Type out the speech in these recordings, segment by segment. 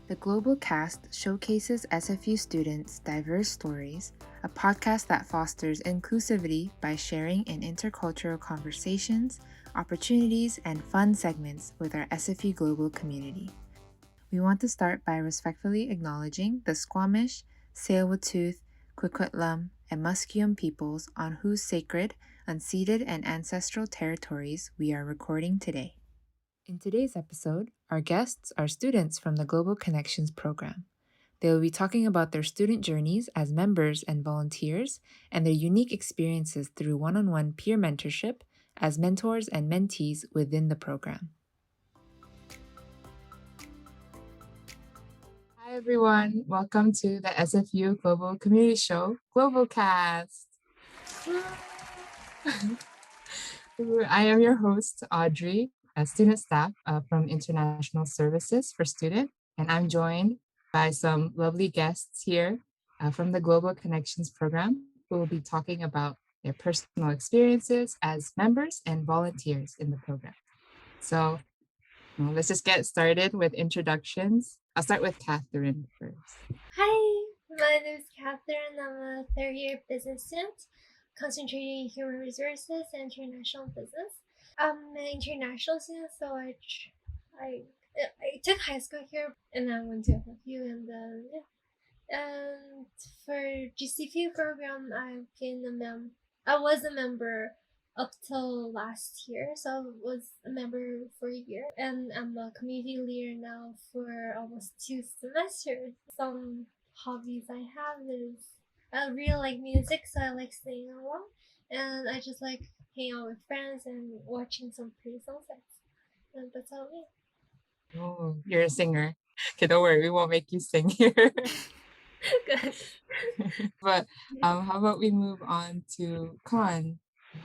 The GlobalCast showcases SFU students' diverse stories, a podcast that fosters inclusivity by sharing in intercultural conversations, opportunities, and fun segments with our SFU Global community. We want to start by respectfully acknowledging the Squamish, Tsleil-Waututh, Kwikwetlem, and Musqueam peoples on whose sacred, unceded, and ancestral territories we are recording today. In today's episode, our guests are students from the Global Connections program. They will be talking about their student journeys as members and volunteers and their unique experiences through one-on-one peer mentorship as mentors and mentees within the program. Hi, everyone. Welcome to the SFU Global Community Show, GlobalCast. I am your host, Audrey, a student staff from International Services for Student, and I'm joined by some lovely guests here from the Global Connections program who will be talking about their personal experiences as members and volunteers in the program. So let's just get started with introductions. I'll start with Catherine first. Hi, my name is Catherine. I'm a third year business student, concentrating in human resources and international business. I'm an international student, so I took high school here, and I went to FFU, and And for GCP program, I was a member up till last year, so I was a member for a year, and I'm a community leader now for almost 2 semesters. Some hobbies I have is I really like music, so I like singing along, and I just like hanging out with friends and watching some pretty sunsets, and that's all me. Oh, you're a singer. Okay, don't worry, we won't make you sing here. Good. But how about we move on to Khan?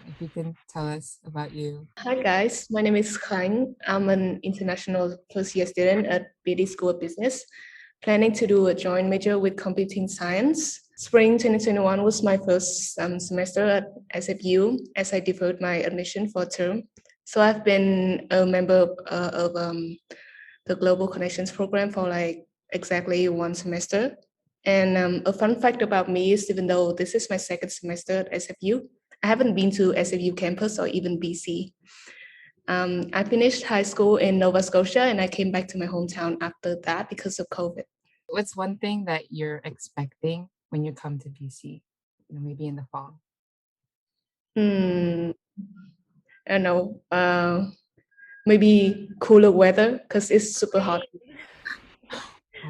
If you can tell us about you. Hi guys, my name is Khanh. I'm an international first year student at BD School of Business, planning to do a joint major with computing science. Spring 2021 was my first semester at SFU as I deferred my admission for a term. So I've been a member of the Global Connections program for like exactly 1 semester. And a fun fact about me is even though this is my second semester at SFU, I haven't been to SFU campus or even BC. I finished high school in Nova Scotia and I came back to my hometown after that because of COVID. What's one thing that you're expecting when you come to BC? Maybe in the fall. I don't know. Maybe cooler weather because it's super hot.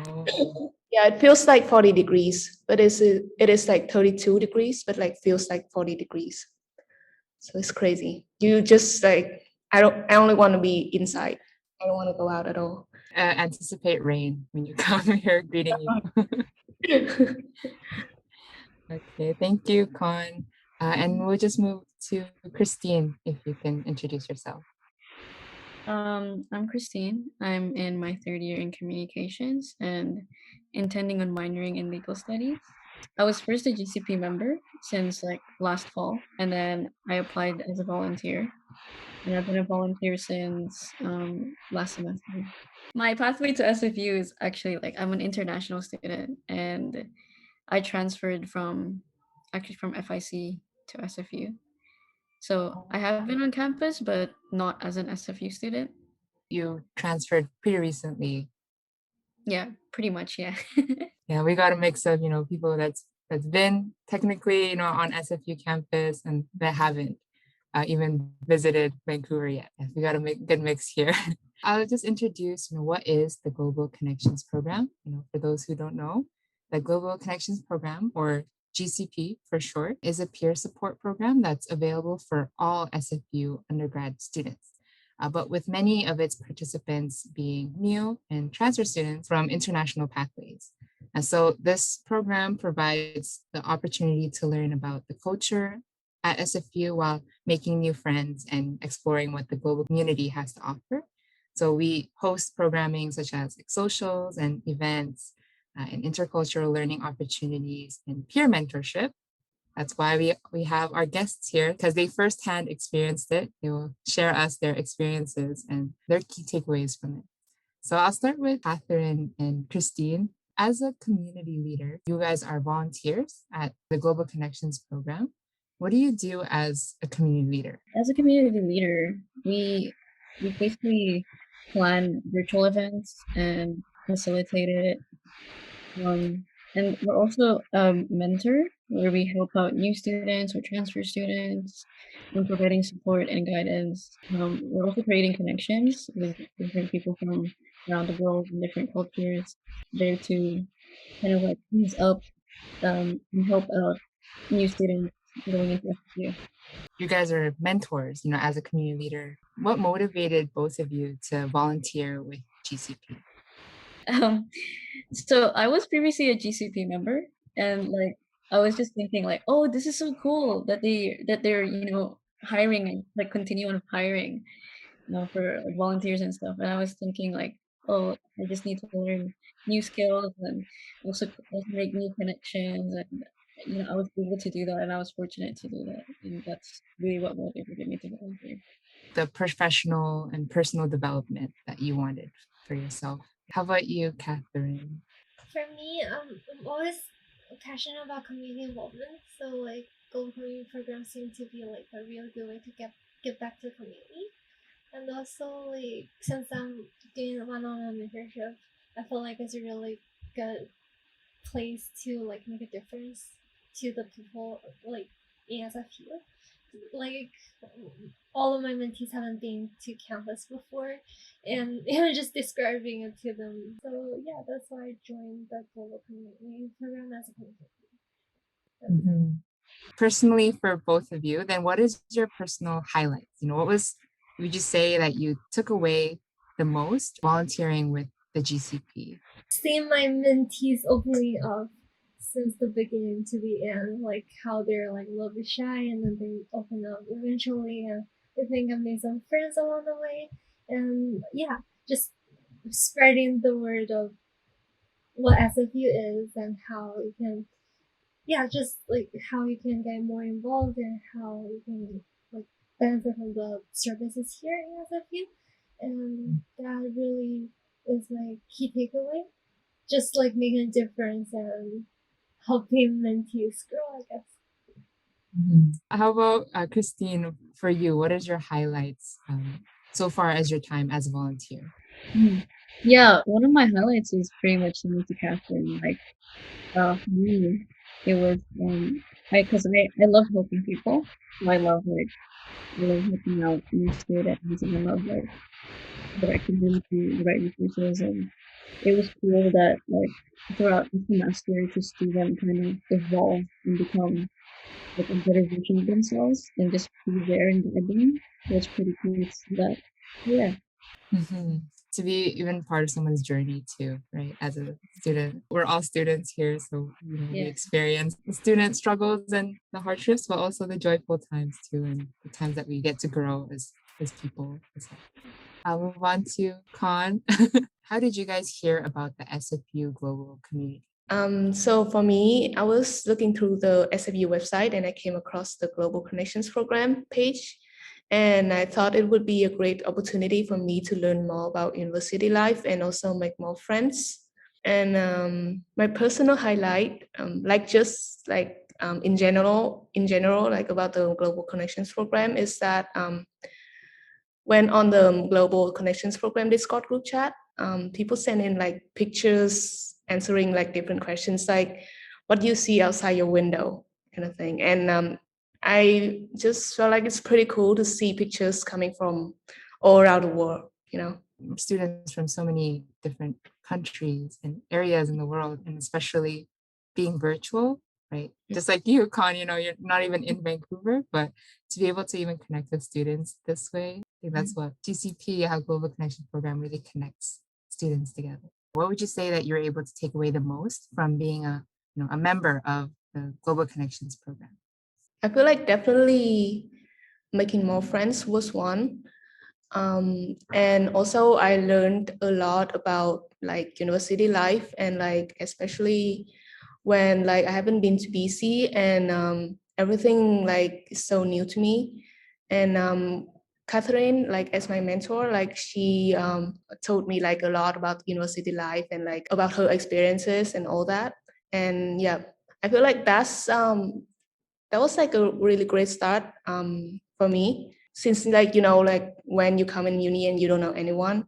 Oh. Yeah, it feels like 40 degrees, but it is like 32 degrees, but like feels like 40 degrees. So it's crazy. You just like I only want to be inside. I don't want to go out at all. Anticipate rain when you come here greeting you. Okay, thank you, Con. And we'll just move to Christine, if you can introduce yourself. I'm Christine. I'm in my third year in communications and intending on minoring in legal studies. I was first a GCP member since like last fall, and then I applied as a volunteer. And I've been a volunteer since last semester. My pathway to SFU is actually like I'm an international student, and I transferred from FIC to SFU. So I have been on campus, but not as an SFU student. You transferred pretty recently. Yeah, pretty much, yeah. Yeah, we got a mix of, people that's been technically, on SFU campus and that haven't even visited Vancouver yet. We got a good mix here. I'll just introduce, what is the Global Connections Program? For those who don't know, the Global Connections Program, or GCP for short, is a peer support program that's available for all SFU undergrad students. But with many of its participants being new and transfer students from international pathways. And so this program provides the opportunity to learn about the culture at SFU while making new friends and exploring what the global community has to offer. So we host programming such as socials and events and intercultural learning opportunities and peer mentorship. That's why we have our guests here, because they firsthand experienced it. They will share us their experiences and their key takeaways from it. So I'll start with Catherine and Christine. As a community leader, you guys are volunteers at the Global Connections program. What do you do as a community leader? As a community leader, we basically plan virtual events and facilitate it. And we're also a mentor where we help out new students or transfer students and providing support and guidance. We're also creating connections with different people from around the world and different cultures there to kind of like ease up and help out new students going into FQ. You guys are mentors, as a community leader. What motivated both of you to volunteer with GCP? Um, so I was previously a GCP member, and like I was just thinking like, oh, this is so cool that they're hiring and like continue on hiring, for like, volunteers and stuff. And I was thinking like, oh, I just need to learn new skills and also make new connections. And I was able to do that, and I was fortunate to do that, and that's really what motivated me to volunteer. The professional and personal development that you wanted for yourself. How about you, Catherine? For me, I'm always passionate about community involvement. So like Global Community programs seem to be like a real good way to give back to the community. And also like since I'm doing one-on-one mentorship, I feel like it's a really good place to like make a difference to the people like in SFU. Like all of my mentees haven't been to campus before, and just describing it to them. So yeah, that's why I joined the Global Community program as a community. Mm-hmm. Personally, for both of you, then what is your personal highlights? Would you say that you took away the most volunteering with the GCP? Seeing my mentees opening up since the beginning to the end, like how they're like a little bit shy and then they open up eventually, and I think I made some friends along the way, and yeah, just spreading the word of what SFU is and how you can, yeah, just like how you can get more involved and how you can like benefit from the services here in SFU, and that really is my key takeaway, just like making a difference and helping mentees grow, I guess. Mm-hmm. How about Christine? For you, what is your highlights so far as your time as a volunteer? Yeah, one of my highlights is pretty much similar to Catherine. Like, for me, it was I love helping people. So I love helping out new students, and I love like directing them to the right resources. And it was cool that like throughout the semester to see them kind of evolve and become like a better version of themselves and just be there and guide them. It was pretty cool to see that. Yeah. Mm-hmm. To be even part of someone's journey too, right? As a student, we're all students here, so we Yeah. experience the student struggles and the hardships, but also the joyful times too, and the times that we get to grow as people. I'll move on to Khan. How did you guys hear about the SFU Global Community? So for me, I was looking through the SFU website and I came across the Global Connections Program page. And I thought it would be a great opportunity for me to learn more about university life and also make more friends. And my personal highlight, in general, like about the Global Connections Program, is that when on the Global Connections Program Discord group chat, people send in like pictures answering like different questions, like what do you see outside your window, kind of thing. And I just felt like it's pretty cool to see pictures coming from all around the world. Students from so many different countries and areas in the world, and especially being virtual, right? Just like you, Con, you're not even in Vancouver, but to be able to even connect with students this way, I think that's what GCP, how Global Connection Program really connects students together. What would you say that you're able to take away the most from being a member of the Global Connections Program? I feel like definitely making more friends was one. And also I learned a lot about like university life, and like especially when like I haven't been to BC, and everything like is so new to me. And Catherine, like as my mentor, like she told me like a lot about university life and like about her experiences and all that. And yeah, I feel like that was like a really great start for me, since like like when you come in uni and you don't know anyone,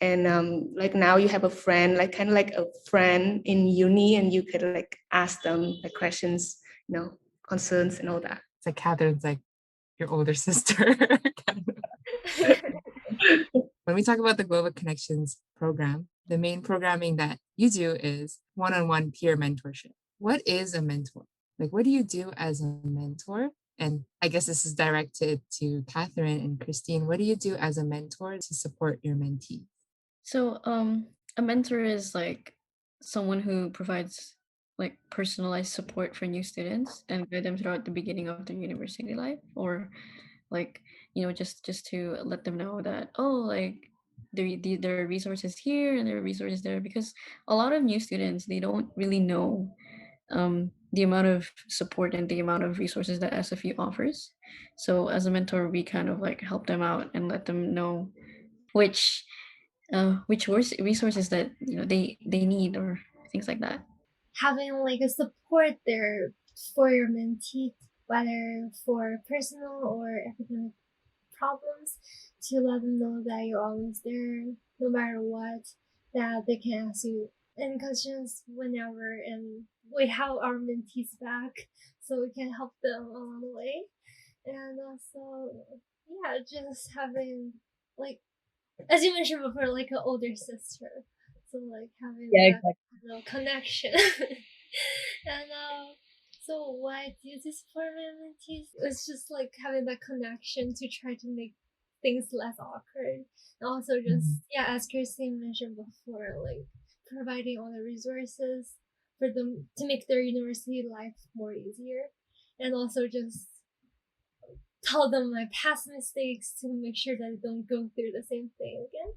and like now you have a friend, like kind of like a friend in uni, and you could like ask them like questions, concerns and all that. It's like Catherine's like your older sister. When we talk about the Global Connections program, the main programming that you do is one-on-one peer mentorship. What is a mentor? Like, what do you do as a mentor? And I guess this is directed to Catherine and Christine. What do you do as a mentor to support your mentee? So, a mentor is like someone who provides like personalized support for new students and guide them throughout the beginning of their university life, or like just to let them know that, oh, like there are resources here and there are resources there, because a lot of new students, they don't really know the amount of support and the amount of resources that SFU offers. So as a mentor, we kind of like help them out and let them know which resources that they need, or things like that. Having like a support there for your mentee, whether for personal or academic problems, to let them know that you're always there no matter what, that they can ask you any questions whenever, and we have our mentees back so we can help them along the way. And also, yeah, just having, like, as you mentioned before, like an older sister, so like having Yeah, that exactly. connection. And so what I do to support my mentees, it's just like having that connection to try to make things less awkward, and also just, yeah, as Christine mentioned before, like providing all the resources for them to make their university life more easier, and also just tell them my past mistakes to make sure that I don't go through the same thing again.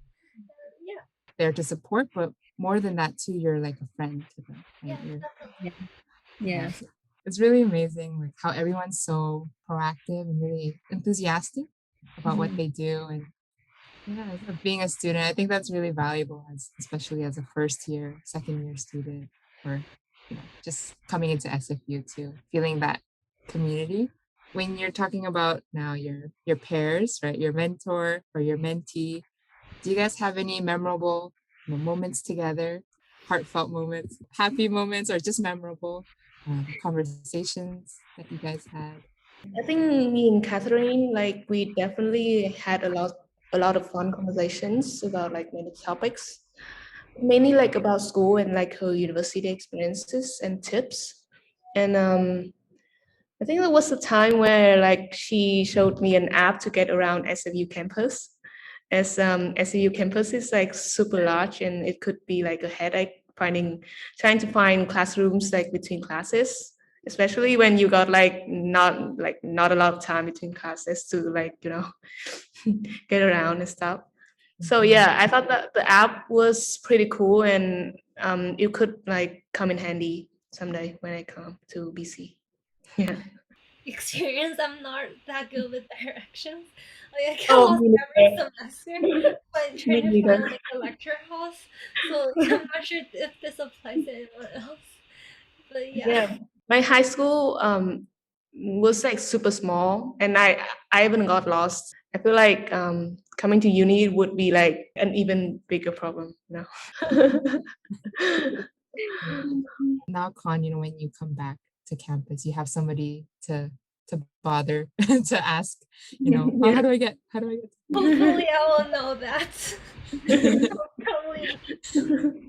Yeah. There to support, but more than that too, you're like a friend to them. Right? Yeah, Yeah. definitely. Yeah. Yes. It's really amazing like how everyone's so proactive and really enthusiastic about what Mhm. they do. And yeah, so being a student, I think that's really valuable, especially as a first year, second year student, or just coming into SFU too, feeling that community. When you're talking about now your pairs, right? Your mentor or your mentee, do you guys have any memorable moments together, heartfelt moments, happy moments, or just memorable conversations that you guys had? I think me and Catherine, like we definitely had a lot of fun conversations about like many topics, mainly like about school and like her university experiences and tips. And I think there was a time where like she showed me an app to get around SFU campus. As SFU campus is like super large, and it could be like a headache trying to find classrooms like between classes, especially when you got not a lot of time between classes to get around and stuff. So yeah, I thought that the app was pretty cool, and it could like come in handy someday when I come to BC. Yeah. Experience, I'm not that good with directions. Like I get Oh, lost me every neither. semester when Me trying to neither. find like a lecture house. So like, I'm not sure if this applies to anyone else. But yeah. Yeah, my high school was like super small, and I even got lost. I feel like coming to uni would be like an even bigger problem, Yeah. Now, Con, when you come back to campus, you have somebody to bother to ask, oh, Yeah. how do I Hopefully I will know that. get Probably.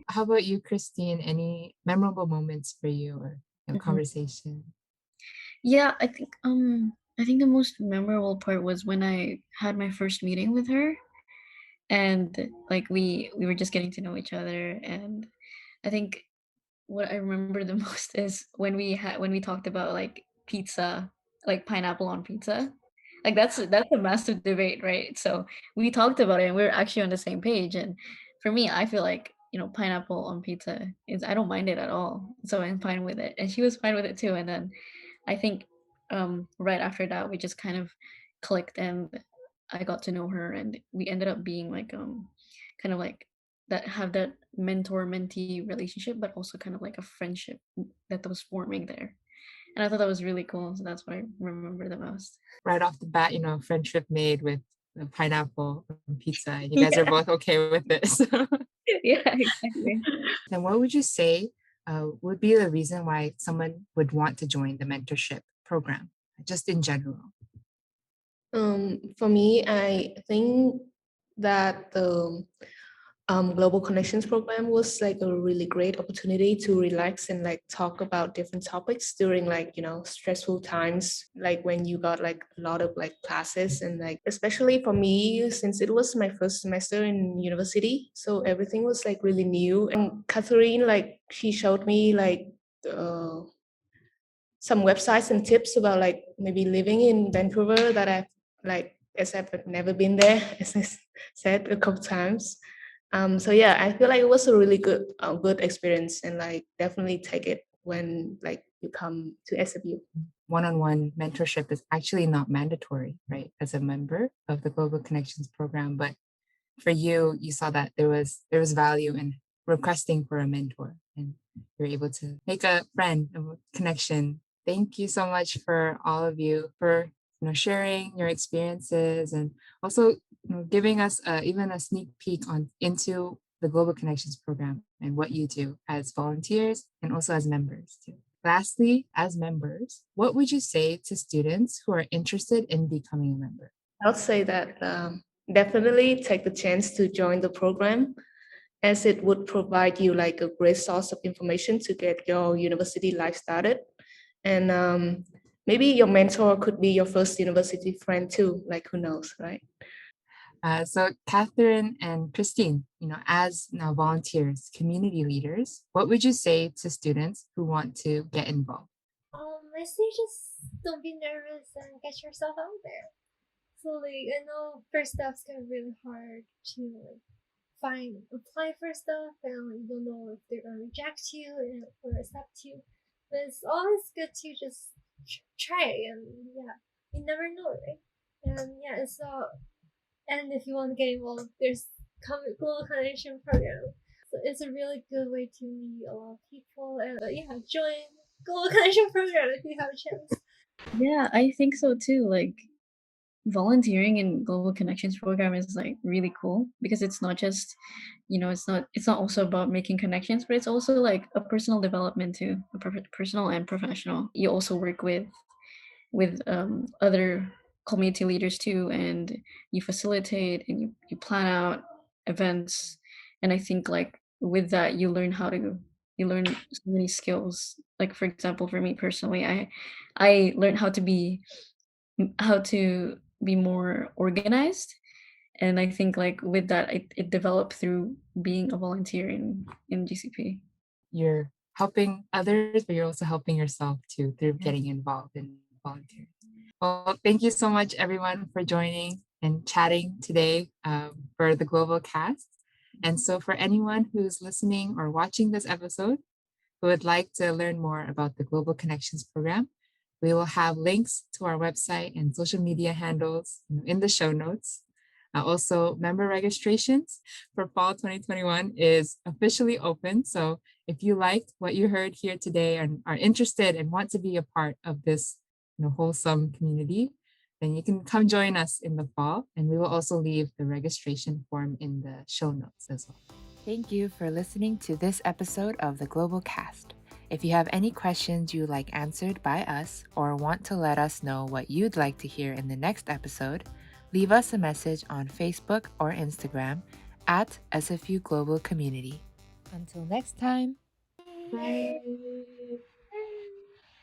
How about you, Christine? Any memorable moments for you or Mhm. conversation? Yeah, I think the most memorable part was when I had my first meeting with her, and like we were just getting to know each other. And I think what I remember the most is when we talked about like pizza, like pineapple on pizza. Like that's a massive debate, right? So we talked about it and we are actually on the same page. And for me, I feel like, pineapple on pizza is, I don't mind it at all. So I'm fine with it. And she was fine with it too. And then I think right after that we just kind of clicked, and I got to know her, and we ended up being like kind of like that, have that mentor-mentee relationship, but also kind of like a friendship that was forming there. And I thought that was really cool. So that's what I remember the most. Right off the bat, friendship made with the pineapple and pizza, and you guys are both okay with this. Yeah, exactly. Then what would you say would be the reason why someone would want to join the mentorship program, just in general? For me, I think that the Global Connections program was like a really great opportunity to relax and like talk about different topics during stressful times, like when you got like a lot of like classes, and like especially for me, since it was my first semester in university, so everything was like really new. And Catherine, like she showed me like uh, some websites and tips about like maybe living in Vancouver that I've like, as I've never been there, as I said a couple times. So yeah, I feel like it was a really good experience, and like definitely take it when like you come to SFU. One-on-one mentorship is actually not mandatory, right, as a member of the Global Connections program, but for you, you saw that there was value in requesting for a mentor, and you're able to make a friend, a connection. Thank you so much for all of you for sharing your experiences, and also giving us even a sneak peek into the Global Connections program and what you do as volunteers and also as members too. Lastly, as members, what would you say to students who are interested in becoming a member? I'll say that definitely take the chance to join the program, as it would provide you like a great source of information to get your university life started. And maybe your mentor could be your first university friend too, like who knows, right? So Catherine and Christine, as now volunteers, community leaders, what would you say to students who want to get involved? I say just don't be nervous and get yourself out there. So like I know first steps can be really hard to apply for stuff, and you don't know if they're gonna reject you or accept you. But it's always good to just try, and yeah, you never know, right? And yeah, and if you want to get involved, there's Global Connection program. So it's a really good way to meet a lot of people, and yeah, join Global Connection program if you have a chance. Yeah, I think so too. Like volunteering in Global Connections program is like really cool because it's not just, it's not also about making connections, but it's also like a personal development too, personal and professional. You also work with other community leaders too, and you facilitate and you plan out events. And I think like with that you learn so many skills. Like for example, for me personally, I learned how to be more organized. And I think like with that it developed through being a volunteer in GCP. You're helping others, but you're also helping yourself too through getting involved in volunteering. Well, thank you so much, everyone, for joining and chatting today for the GlobalCast. And so, for anyone who's listening or watching this episode who would like to learn more about the Global Connections program, we will have links to our website and social media handles in the show notes. Also, member registrations for fall 2021 is officially open. So if you liked what you heard here today and are interested and want to be a part of this wholesome community, then you can come join us in the fall. And we will also leave the registration form in the show notes as well. Thank you for listening to this episode of the GlobalCast. If you have any questions you'd like answered by us or want to let us know what you'd like to hear in the next episode, leave us a message on Facebook or Instagram at SFU Global Community. Until next time. Bye.